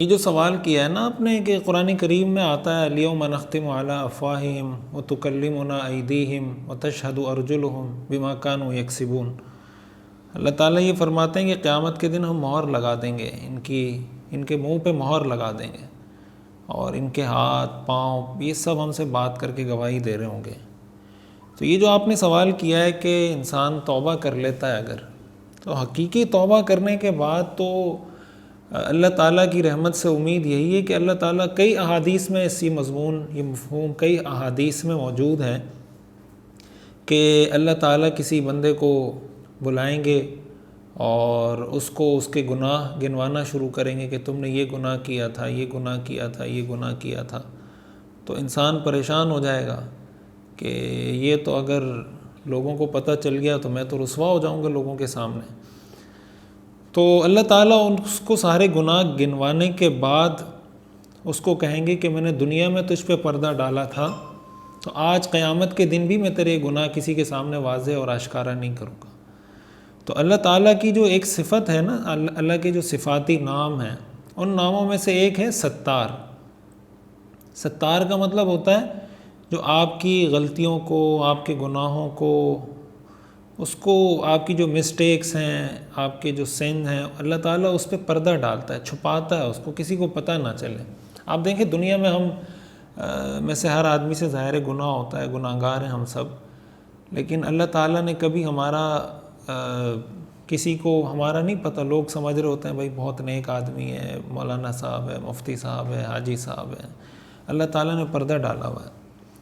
یہ جو سوال کیا ہے نا آپ نے کہ قرآن کریم میں آتا ہے الیوم نختم علی افواہہم وتکلمنا ایدیہم وتشہد ارجلہم بما کانوا یکسبون۔ اللہ تعالیٰ یہ فرماتے ہیں کہ قیامت کے دن ہم مہر لگا دیں گے، ان کے منہ پہ مہر لگا دیں گے، اور ان کے ہاتھ پاؤں یہ سب ہم سے بات کر کے گواہی دے رہے ہوں گے۔ تو یہ جو آپ نے سوال کیا ہے کہ انسان توبہ کر لیتا ہے اگر، تو حقیقی توبہ کرنے کے بعد تو اللہ تعالیٰ کی رحمت سے امید یہی ہے کہ اللہ تعالیٰ کئی احادیث میں اسی مضمون، یہ مفہوم کئی احادیث میں موجود ہے کہ اللہ تعالیٰ کسی بندے کو بلائیں گے اور اس کو اس کے گناہ گنوانا شروع کریں گے کہ تم نے یہ گناہ کیا تھا، یہ گناہ کیا تھا، یہ گناہ کیا تھا۔ تو انسان پریشان ہو جائے گا کہ یہ تو اگر لوگوں کو پتہ چل گیا تو میں تو رسوا ہو جاؤں گا لوگوں کے سامنے۔ تو اللہ تعالیٰ اس کو سارے گناہ گنوانے کے بعد اس کو کہیں گے کہ میں نے دنیا میں تجھ پہ پردہ ڈالا تھا، تو آج قیامت کے دن بھی میں تیرے گناہ کسی کے سامنے واضح اور آشکارا نہیں کروں گا۔ تو اللہ تعالیٰ کی جو ایک صفت ہے نا، اللہ کے جو صفاتی نام ہیں، ان ناموں میں سے ایک ہے ستار۔ ستار کا مطلب ہوتا ہے جو آپ کی غلطیوں کو، آپ کے گناہوں کو، اس کو آپ کی جو مسٹیکس ہیں، آپ کے جو سن ہیں، اللہ تعالیٰ اس پہ پردہ ڈالتا ہے، چھپاتا ہے اس کو، کسی کو پتہ نہ چلے۔ آپ دیکھیں دنیا میں ہم میں سے ہر آدمی سے ظاہر گناہ ہوتا ہے، گناہ گار ہیں ہم سب، لیکن اللہ تعالیٰ نے کبھی ہمارا کسی کو ہمارا نہیں پتہ، لوگ سمجھ رہے ہوتے ہیں بھائی بہت نیک آدمی ہے، مولانا صاحب ہے، مفتی صاحب ہے، حاجی صاحب ہے، اللہ تعالیٰ نے پردہ ڈالا ہوا ہے۔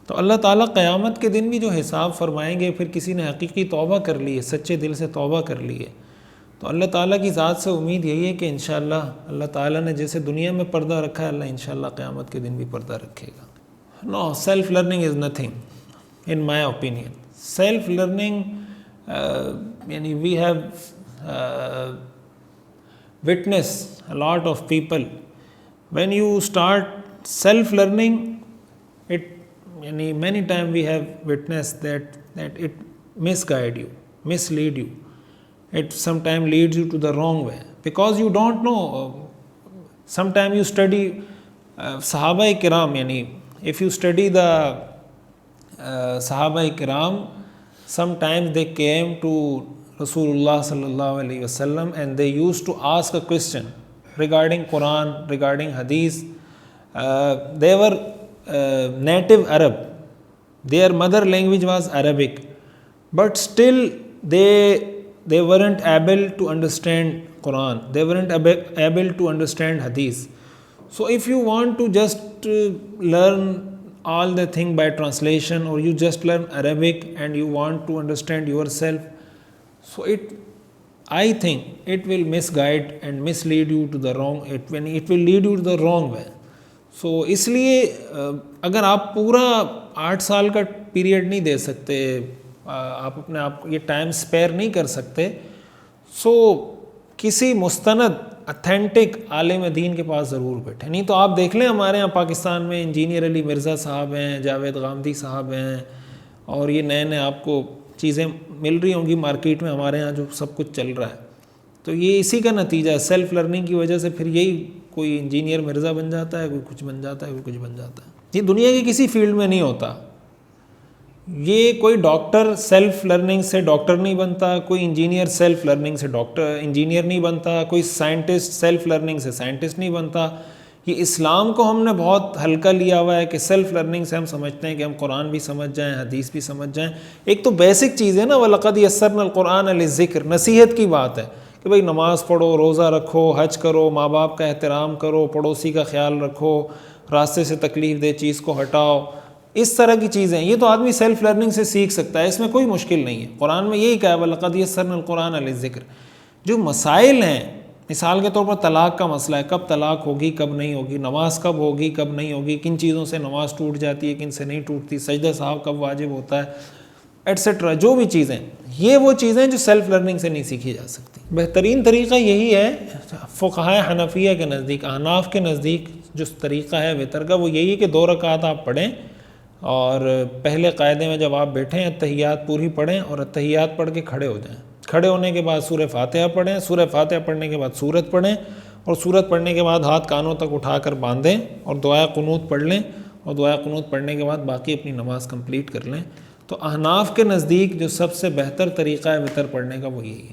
تو اللہ تعالیٰ قیامت کے دن بھی جو حساب فرمائیں گے، پھر کسی نے حقیقی توبہ کر لی ہے، سچے دل سے توبہ کر لی ہے، تو اللہ تعالیٰ کی ذات سے امید یہی ہے کہ انشاءاللہ اللہ تعالیٰ نے جیسے دنیا میں پردہ رکھا ہے، اللہ انشاءاللہ قیامت کے دن بھی پردہ رکھے گا۔ No, self learning is nothing in my opinion. Self learning یعنی we have witness a lot of people. When you start self learning, many times we have witnessed that it misguide you, mislead you. It sometimes leads you to the wrong way because you don't know. Sometimes you study Sahaba Kiram, if you study the Sahaba Kiram, sometimes they came to Rasulullah sallallahu alaihi wasallam and they used to ask a question regarding Quran, regarding Hadith. They were native Arab. Their mother language was Arabic, but still they weren't able to understand Quran. They weren't able to understand Hadith. So if you want to just learn all the thing by translation, or you just learn Arabic and you want to understand yourself, so I think it will misguide and mislead you to the wrong, it will lead you to the wrong way. سو اس لیے اگر آپ پورا 8 سال کا period نہیں دے سکتے، آپ اپنے آپ کو یہ ٹائم اسپیئر نہیں کر سکتے، سو کسی مستند اتھینٹک عالم دین کے پاس ضرور بیٹھے۔ نہیں تو آپ دیکھ لیں ہمارے یہاں پاکستان میں انجینئر علی مرزا صاحب ہیں، جاوید غامدی صاحب ہیں، اور یہ نئے نئے آپ کو چیزیں مل رہی ہوں گی مارکیٹ میں، ہمارے ہاں جو سب کچھ چل رہا ہے، تو یہ اسی کا نتیجہ ہے، سیلف لرننگ کی وجہ سے۔ پھر یہی کوئی انجینئر مرزا بن جاتا ہے، کوئی کچھ بن جاتا ہے، کوئی کچھ بن جاتا ہے۔ یہ دنیا کی کسی فیلڈ میں نہیں ہوتا۔ یہ کوئی ڈاکٹر سیلف لرننگ سے ڈاکٹر نہیں بنتا، کوئی انجینئر سیلف لرننگ سے انجینئر نہیں بنتا، کوئی سائنٹسٹ سیلف لرننگ سے سائنٹسٹ نہیں بنتا۔ یہ اسلام کو ہم نے بہت ہلکا لیا ہوا ہے کہ سیلف لرننگ سے ہم سمجھتے ہیں کہ ہم قرآن بھی سمجھ جائیں، حدیث بھی سمجھ جائیں۔ ایک تو بیسک چیز ہے نا، وَلَقَدْ يَسَّرْنَا الْقُرْآنَ لِلذِّكْرِ، نصیحت کی بات ہے کہ بھئی نماز پڑھو، روزہ رکھو، حج کرو، ماں باپ کا احترام کرو، پڑوسی کا خیال رکھو، راستے سے تکلیف دہ چیز کو ہٹاؤ، اس طرح کی چیزیں۔ یہ تو آدمی سیلف لرننگ سے سیکھ سکتا ہے، اس میں کوئی مشکل نہیں ہے۔ قرآن میں یہی کہا ہے وَلَقَدْ يَسَّرْنَا الْقُرْآنَ لِلذِّكْرِ۔ جو مسائل ہیں، مثال کے طور پر طلاق کا مسئلہ ہے، کب طلاق ہوگی، کب نہیں ہوگی، نماز کب ہوگی، کب نہیں ہوگی، کن چیزوں سے نماز ٹوٹ جاتی ہے، کن سے نہیں ٹوٹتی، سجدہ صاحب کب واجب ہوتا ہے، ایٹسیٹرا، جو بھی چیزیں، یہ وہ چیزیں جو سیلف لرننگ سے نہیں سیکھی جا سکتی۔ بہترین طریقہ یہی ہے فقہائے حنفیہ کے نزدیک، احناف کے نزدیک جو طریقہ ہے وتر کا، وہ یہی ہے کہ 2 رکعت آپ پڑھیں اور پہلے قاعدے میں جب آپ بیٹھیں اتحیات پوری پڑھیں اور اتحیات پڑھ کے کھڑے ہو جائیں. کھڑے ہونے کے بعد سورہ فاتحہ پڑھیں, سورہ فاتحہ پڑھنے کے بعد سورت پڑھیں, اور سورت پڑھنے کے بعد ہاتھ کانوں تک اٹھا کر باندھیں اور دعائے قنوت پڑھ لیں, اور دعائے قنوت پڑھنے کے بعد باقی اپنی نماز کمپلیٹ کر لیں. تو احناف کے نزدیک جو سب سے بہتر طریقہ ہے وتر پڑھنے کا وہ یہی ہے.